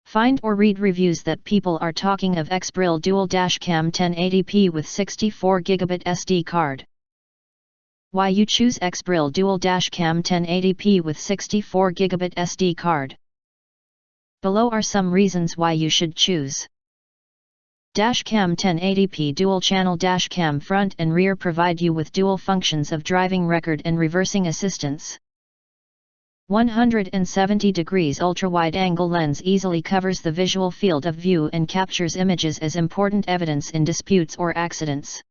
Find or read reviews that people are talking of Exbrill Dual Dashcam 1080p with 64GB SD card. Why you choose Exbrill Dual Dashcam 1080p with 64GB SD card. Below are some reasons why you should choose. Dashcam 1080p Dual Channel Dashcam front and rear provide you with dual functions of driving record and reversing assistance. 170 degrees ultra-wide-angle lens easily covers the visual field of view and captures images as important evidence in disputes or accidents.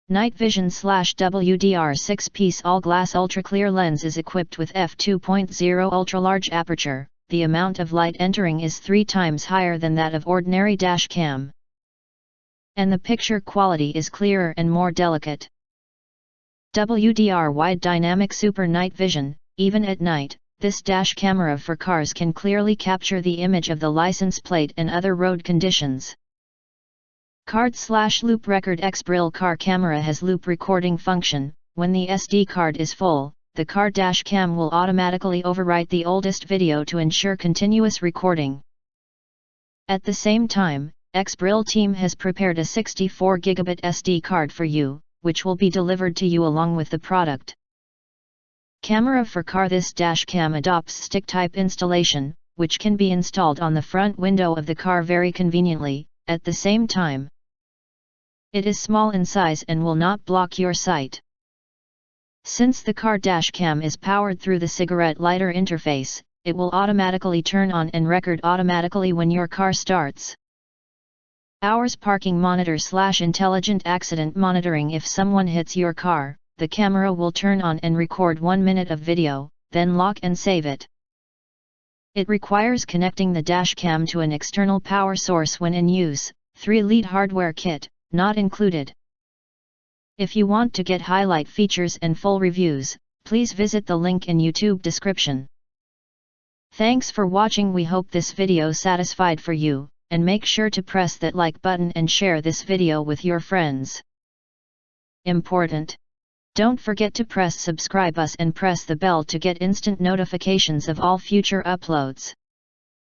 Night Vision /WDR 6-piece all-glass ultra-clear lens is equipped with f2.0 ultra-large aperture. The amount of light entering is 3 times higher than that of ordinary dashcam. And the picture quality is clearer and more delicate. WDR Wide Dynamic Super Night Vision. Even at night, this dash camera for cars can clearly capture the image of the license plate and other road conditions. Card/loop record Exbrill car camera has loop recording function. When the SD card is full, the car dash cam will automatically overwrite the oldest video to ensure continuous recording. At the same time, Exbrill team has prepared a 64GB SD card for you, which will be delivered to you along with the product. Camera for car. This dashcam adopts stick-type installation, which can be installed on the front window of the car very conveniently. At the same time, it is small in size and will not block your sight. Since the car dashcam is powered through the cigarette lighter interface, it will automatically turn on and record automatically when your car starts. Hours parking monitor / intelligent accident monitoring. If someone hits your car, the camera will turn on and record 1 minute of video, then lock and save it. It requires connecting the dashcam to an external power source when in use. 3-lead hardware kit, not included. If you want to get highlight features and full reviews, please visit the link in YouTube description. Thanks for watching. We hope this video satisfied for you, and make sure to press that like button and share this video with your friends. Important. Don't forget to press subscribe us and press the bell to get instant notifications of all future uploads.